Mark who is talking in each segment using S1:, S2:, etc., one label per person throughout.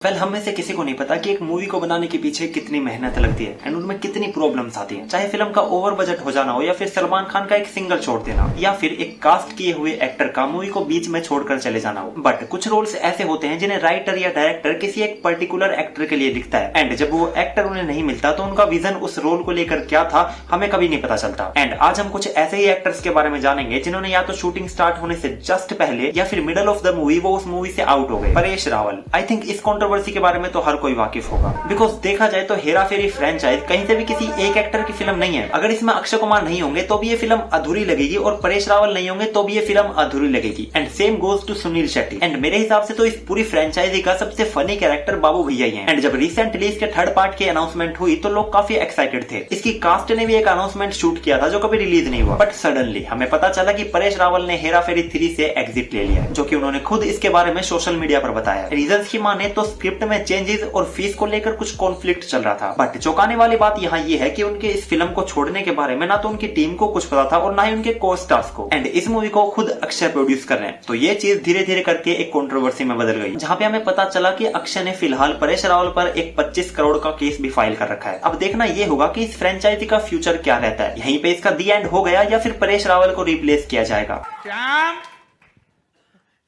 S1: हम में से किसी को नहीं पता कि एक मूवी को बनाने के पीछे कितनी मेहनत लगती है एंड उनमें कितनी प्रॉब्लम्स आती हैं। चाहे फिल्म का ओवर बजट हो जाना हो या फिर सलमान खान का एक सिंगल छोड़ देना या फिर एक कास्ट किए हुए एक्टर का मूवी को बीच में छोड़कर चले जाना हो। बट कुछ रोल्स ऐसे होते हैं जिन्हें राइटर या डायरेक्टर किसी एक पर्टिकुलर एक्टर के लिए लिखता है एंड जब वो एक्टर उन्हें नहीं मिलता तो उनका विजन उस रोल को लेकर क्या था हमें कभी नहीं पता चलता। एंड आज हम कुछ ऐसे ही एक्टर्स के बारे में जानेंगे जिन्होंने या तो शूटिंग स्टार्ट होने से जस्ट पहले या फिर मिडल ऑफ द मूवी वो उस मूवी से आउट हो गए। परेश रावल, आई थिंक इस कंट्रोवर्सी के बारे में तो हर कोई वाकिफ होगा। बिकॉज देखा जाए तो हेरा फेरी फ्रेंचाइज कहीं से भी किसी एक एक्टर की फिल्म नहीं है। अगर इसमें अक्षय कुमार नहीं होंगे तो भी ये फिल्म अधूरी लगेगी और परेश रावल नहीं होंगे तो भी ये फिल्म अधूरी लगेगी। And same goes to Sunil Shetty. And मेरे हिसाब से तो इस पूरी फ्रेंचाइजी का सबसे फनी कैरेक्टर बाबू भैया ही है। एंड जब रिसेंटली इसके थर्ड पार्ट की अनाउंसमेंट हुई तो लोग काफी एक्साइटेड थे। इसकी कास्ट ने भी एक अनाउंसमेंट शूट किया था जो कभी रिलीज नहीं हुआ। बट सडनली हमें पता चला कि परेश रावल ने हेरा फेरी 3 से एग्जिट ले लिया, जो कि उन्होंने खुद इसके बारे में सोशल मीडिया पर बताया। रीजंस की माने तो स्क्रिप्ट में चेंजेस और फीस को लेकर कुछ कॉन्फ्लिक्ट चल रहा था। बट चौंकाने वाली बात यहाँ ये है कि उनके इस फिल्म को छोड़ने के बारे में ना तो उनकी टीम को कुछ पता था और ना ही उनके को स्टार्स को। एंड इस मूवी को खुद अक्षय प्रोड्यूस कर रहे हैं, तो ये चीज धीरे धीरे करके एक कंट्रोवर्सी में बदल गई, जहाँ पे हमें पता चला कि अक्षय ने फिलहाल परेश रावल पर एक 25 करोड़ का केस भी फाइल कर रखा है। अब देखना ये होगा कि इस फ्रेंचाइजी का फ्यूचर क्या रहता है। यहीं पे इसका दी एंड हो गया या फिर परेश रावल को रिप्लेस किया जाएगा।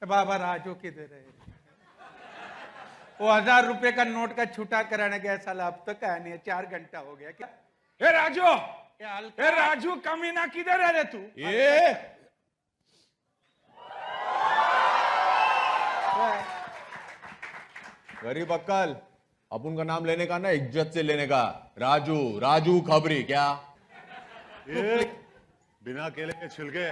S2: बाबा राजू किधर है? वो 1000 रुपए का नोट का छुटा कराने गया साला, अब तक आया नहीं है। 4 घंटा हो गया क्या?
S3: ए राजू, ए राजू कमीना किधर है रे तू?
S2: ये
S4: गरीब अक्कल, अपन का नाम लेने का ना इज्जत से लेने का। राजू राजू खबरी क्या?
S5: ये बिना केले के छिलके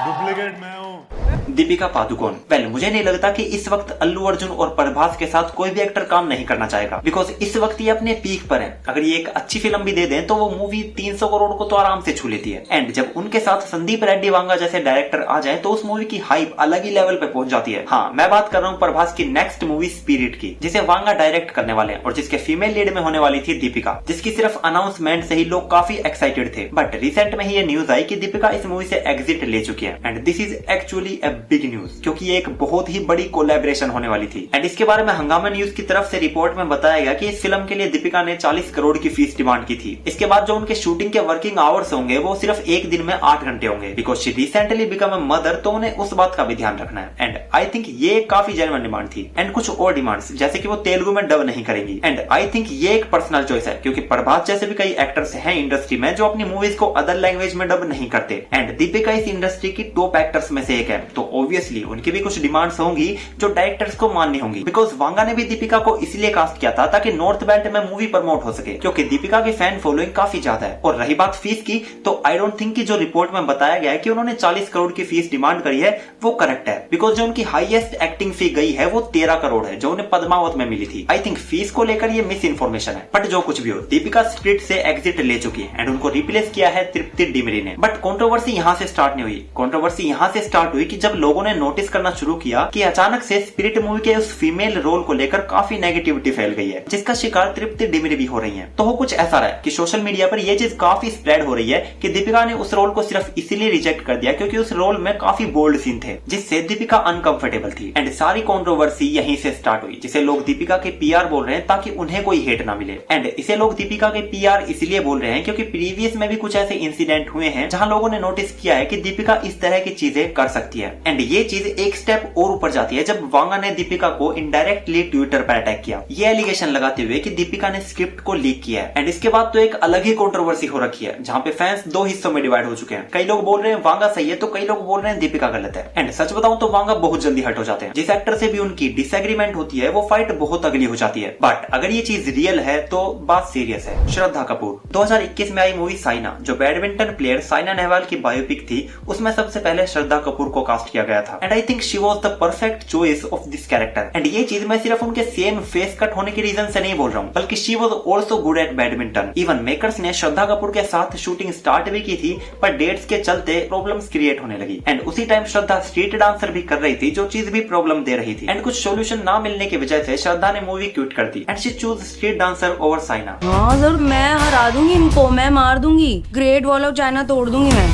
S5: डुप्लीकेट मैं हूँ।
S1: दीपिका पादुकोण। वेल मुझे नहीं लगता कि इस वक्त अल्लू अर्जुन और प्रभास के साथ कोई भी एक्टर काम नहीं करना चाहेगा। बिकॉज इस वक्त ये अपने पीक पर है। अगर ये एक अच्छी फिल्म भी दे दें तो वो मूवी 300 करोड़ को तो आराम से छू लेती है। एंड जब उनके साथ संदीप रेड्डी वांगा जैसे डायरेक्टर आ जाए तो उस मूवी की हाइप अलग ही लेवल पे पहुंच जाती है। हाँ, मैं बात कर रहा हूँ प्रभास की नेक्स्ट मूवी स्पिरिट की, जिसे वांगा डायरेक्ट करने वाले हैं और जिसके फीमेल लीड में होने वाली थी दीपिका, जिसकी सिर्फ अनाउंसमेंट से ही लोग काफी एक्साइटेड थे। बट रिसेंट में ही ये न्यूज आई कि दीपिका इस मूवी से एग्जिट ले चुकी है। And this is actually a big news, क्योंकि ये एक बहुत ही बड़ी कोलैबोरेशन होने वाली थी। एंड इसके बारे में हंगामा न्यूज की तरफ से रिपोर्ट में बताया गया कि इस फिल्म के लिए दीपिका ने 40 करोड़ की फीस डिमांड की थी। इसके बाद जो उनके शूटिंग के वर्किंग आवर्स होंगे वो सिर्फ एक दिन में 8 घंटे होंगे। Because she recently become a mother, तो उन्हें उस बात का भी ध्यान रखना है। एंड आई थिंक ये काफी जेन्युइन डिमांड थी। एंड कुछ और डिमांड्स जैसे कि वो तेलुगु में डब नहीं करेंगी। एंड आई थिंक ये एक पर्सनल चॉइस है, क्योंकि प्रभास जैसे भी कई एक्टर्स हैं इंडस्ट्री में जो अपनी मूवीज को अदर लैंग्वेज में डब नहीं करते। एंड दीपिका इस इंडस्ट्री की टॉप एक्टर्स में से एक है, तो ऑब्वियसली उनकी भी कुछ डिमांड्स होंगी जो डायरेक्टर्स को माननी होंगी। बिकॉज वांगा ने भी दीपिका को इसलिए कास्ट किया था ताकि नॉर्थ बेल्ट में मूवी प्रमोट हो सके, क्योंकि दीपिका की फैन फॉलोइंग काफी ज्यादा है। और रही बात फीस की, तो आई डोंट थिंक कि जो रिपोर्ट में बताया गया है कि उन्होंने 40 करोड़ की फीस डिमांड करी है वो करेक्ट है। बिकॉज जो उनकी हाईएस्ट एक्टिंग फी गई है वो 13 करोड़ है, जो उन्हें पद्मावत में मिली थी। आई थिंक फीस को लेकर ये मिस इन्फॉर्मेशन है। बट जो कुछ भी हो, दीपिका स्क्रिप्ट से एग्जिट ले चुकी है एंड उनको रिप्लेस किया है तृप्ति डिमरी ने। बट कंट्रोवर्सी यहाँ से स्टार्ट नहीं हुई। कंट्रोवर्सी यहाँ से स्टार्ट हुई कि जब लोगों ने नोटिस करना शुरू किया कि अचानक से स्पिरिट मूवी के उस फीमेल रोल को लेकर काफी नेगेटिविटी फैल गई है, जिसका शिकार तृप्ति डिमरी भी हो रही है। तो वो कुछ ऐसा रहा है कि सोशल मीडिया पर ये चीज काफी स्प्रेड हो रही है कि दीपिका ने उस रोल को सिर्फ इसीलिए रिजेक्ट कर दिया क्योंकि उस रोल में काफी बोल्ड सीन थे, जिससे दीपिका अनकंफर्टेबल थी। एंड सारी कंट्रोवर्सी यहीं से स्टार्ट हुई, जिसे लोग दीपिका के पीआर बोल रहे हैं ताकि उन्हें कोई हेट ना मिले। एंड इसे लोग दीपिका के पीआर इसलिए बोल रहे हैं क्योंकि प्रीवियस में भी कुछ ऐसे इंसिडेंट हुए हैं जहां लोगों ने नोटिस किया है कि दीपिका इस तरह की चीजें कर सकती है। एंड ये चीज एक स्टेप और ऊपर जाती है जब वांगा ने दीपिका को इनडायरेक्टली ट्विटर पर अटैक किया, ये एलिगेशन लगाते हुए कि दीपिका ने स्क्रिप्ट को लीक किया है। एंड इसके बाद तो एक अलग ही कंट्रोवर्सी हो रखी है, जहां पे फैंस 2 हिस्सों में डिवाइड हो चुके हैं। कई लोग बोल रहे हैं वांगा सही है तो कई लोग बोल रहे हैं दीपिका गलत है। एंड सच बताऊं तो वांगा बहुत जल्दी हट हो जाते हैं। जिस एक्टर से भी उनकी डिसएग्रीमेंट होती है वो फाइट बहुत अगली हो जाती है। बट अगर ये चीज रियल है तो बात सीरियस है। श्रद्धा कपूर 2021 में आई मूवी साइना, जो बैडमिंटन प्लेयर साइना नेहवाल की बायोपिक थी, उसमें सबसे पहले श्रद्धा कपूर को कास्ट किया गया था। And I think she was the perfect choice of this character. And ये चीज मैं सिर्फ उनके सेम फेस कट होने के रीजन से नहीं बोल रहा हूँ, बल्कि she was also good at badminton. Even makers ने श्रद्धा कपूर के साथ शूटिंग स्टार्ट भी की थी, पर डेट्स के चलते प्रॉब्लम्स क्रिएट होने लगी। एंड उसी टाइम श्रद्धा स्ट्रीट डांसर भी कर रही थी, जो चीज भी प्रॉब्लम दे रही थी। एंड कुछ सोल्यूशन ना मिलने की वजह से श्रद्धा ने मूवी क्विट कर दी and she choose street dancer over Saina.
S6: हाँ जरूर, मैं हरा दूंगी इनको, मैं मार दूंगी, ग्रेट वॉल ऑफ चाइना तोड़ दूंगी मैं।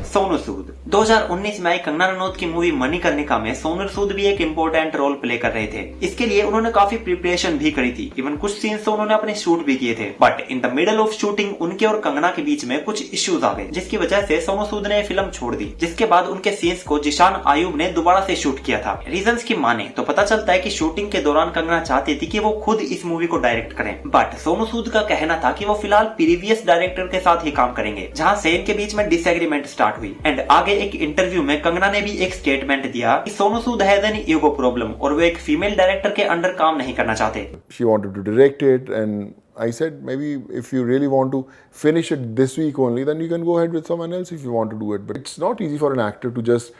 S1: सोनू सूद 2019 में आई कंगना रनौत की मूवी मणिकर्णिका में सोनू सूद भी एक इम्पोर्टेंट रोल प्ले कर रहे थे। इसके लिए उन्होंने काफी प्रिपरेशन भी करी थी, इवन कुछ सीन्स तो उन्होंने अपने शूट भी किए थे। But in the middle of shooting उनके और कंगना के बीच में कुछ इश्यूज आ गए, जिसकी वजह से सोनू सूद ने फिल्म छोड़ दी। जिसके बाद उनके सीन्स को जिशान आयुब ने दोबारा से शूट किया था। रीजंस की माने तो पता चलता है कि शूटिंग के दौरान कंगना चाहती थी कि वो खुद इस मूवी को डायरेक्ट करें, बट सोनू सूद का कहना था कि वो फिलहाल प्रीवियस डायरेक्टर के साथ ही काम करेंगे, जहां से इनके बीच में डिसएग्रीमेंट स्टार्ट हुई। एंड आगे एक इंटरव्यू में कंगना ने भी एक स्टेटमेंट दिया कि Sonu Sood has an ego problem और वो एक फीमेल डायरेक्टर के अंडर काम नहीं करना चाहते।
S7: She wanted to direct it, and I said, maybe if you really want to finish it this week only, then you can go ahead with someone else if you want to do it. But it's not easy for an actor to just,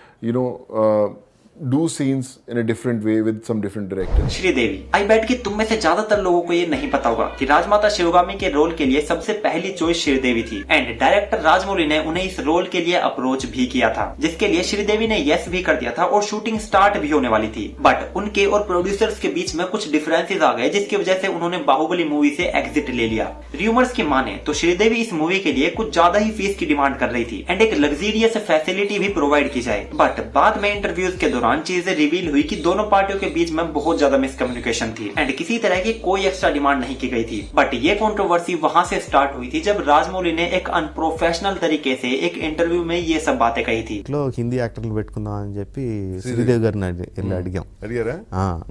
S7: do scenes in a different way with some different directors.
S1: Sridevi, आई बेट कि तुम में से ज्यादातर लोगों को ये नहीं पता होगा कि राजमाता शिवगामी के रोल के लिए सबसे पहली चॉइस श्रीदेवी थी। एंड डायरेक्टर राजमौली ने उन्हें इस रोल के लिए अप्रोच भी किया था, जिसके लिए श्रीदेवी ने यस भी कर दिया था और शूटिंग स्टार्ट भी होने वाली थी। बट उनके और प्रोड्यूसर्स के बीच में कुछ डिफरेंसेस आ गए, जिसकी वजह से उन्होंने बाहुबली मूवी से एग्जिट ले लिया। रूमर्स की माने तो श्रीदेवी इस मूवी के लिए कुछ ज्यादा ही फीस की डिमांड कर रही थी एंड एक लग्जरियस फैसिलिटी भी प्रोवाइड की जाए। बट बाद में इंटरव्यूज के दौरान चीजें रिवील हुई कि दोनों पार्टियों के बीच में बहुत ज्यादा मिसकम्युनिकेशन थी एंड किसी तरह की कोई एक्स्ट्रा डिमांड नहीं की गई थी। बट ये कंट्रोवर्सी वहां से स्टार्ट हुई थी जब राजमौली ने एक अनप्रोफेशनल तरीके से एक इंटरव्यू में ये सब बातें कही थी।
S8: హిందీ యాక్టర్లు పెట్టుకుందాం అని చెప్పి శ్రీదేవి గారిని వెళ్ళి అడిగాం.
S4: అడిగారా?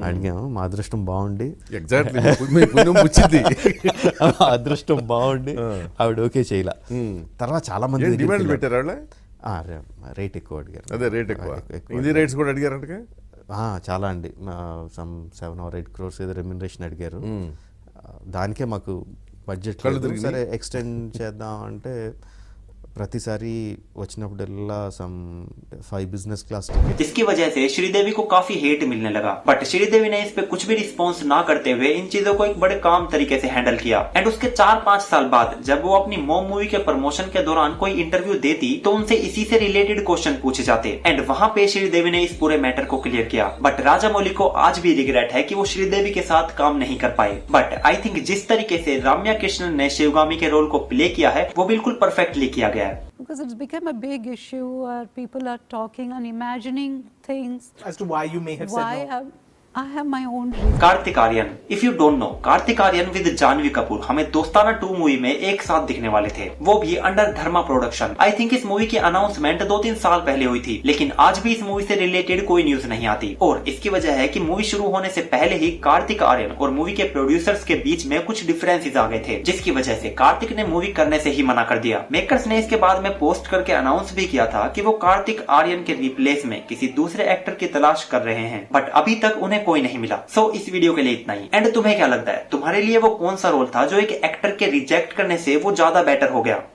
S8: అడిగాము. మా అదృష్టం బాగుండి
S4: ఎగ్జాక్ట్లీ పుచ్చింది
S8: అదృష్టం బాగుండి ఆవిడ ఓకే చేయలే. తర్వాత చాలా మంది
S4: డిమాండ్ పెట్టారు వాళ్ళ.
S8: రేట్ ఎక్కువ అడిగారు.
S4: అదే రేట్ ఎక్కువ. హిందీ రేట్స్ కూడా అడిగారంట.
S8: చాలా అండి, సమ్ 7 or 8 crores ఏదో రెమ్యునరేషన్ అడిగారు. దానికే మాకు బడ్జెట్ సరే ఎక్స్టెండ్ చేద్దాం అంటే प्रतिसारी वचनपल्ला सम 5 बिजनेस क्लास टिकट,
S1: जिसकी वजह से श्रीदेवी को काफी हेट मिलने लगा। बट श्रीदेवी ने इस पे कुछ भी रिस्पॉन्स ना करते हुए इन चीजों को एक बड़े काम तरीके से हैंडल किया। एंड उसके 4-5 साल बाद जब वो अपनी मॉम मूवी के प्रमोशन के दौरान कोई इंटरव्यू देती तो उनसे इसी से रिलेटेड क्वेश्चन पूछे जाते एंड वहाँ पे श्रीदेवी ने इस पूरे मैटर को क्लियर किया। बट राजामौली को आज भी रिग्रेट है कि वो श्रीदेवी के साथ काम नहीं कर पाए। बट आई थिंक जिस तरीके से रम्या कृष्णन ने शिवगामी के रोल को प्ले किया है वो बिल्कुल परफेक्टली किया गया है।
S9: Because it's become a big issue where people are talking and imagining things.
S2: As to why you may have said no.
S9: I have my own reason.
S1: Kartik Aaryan, if you don't know, Kartik Aaryan with Janhvi Kapoor हमें Dostana 2 movie में एक साथ दिखने वाले थे, वो भी under Dharma production. I think इस मूवी की अनाउंसमेंट 2-3 साल पहले हुई थी, लेकिन आज भी इस मूवी से रिलेटेड कोई न्यूज नहीं आती। और इसकी वजह है कि मूवी शुरू होने से पहले ही कार्तिक आर्यन और मूवी के प्रोड्यूसर्स के बीच में कुछ डिफरेंसेस आ गए थे, जिसकी वजह से कार्तिक ने मूवी करने से ही मना कर दिया। मेकर्स ने इसके बाद में पोस्ट करके अनाउंस भी किया था कि वो कार्तिक आर्यन के रिप्लेस में किसी दूसरे एक्टर की तलाश कर रहे हैं, बट अभी तक उन्हें कोई नहीं मिला। सो इस वीडियो के लिए इतना ही। एंड तुम्हें क्या लगता है, तुम्हारे लिए वो कौन सा रोल था जो एक एक्टर के रिजेक्ट करने से वो ज्यादा बेटर हो गया?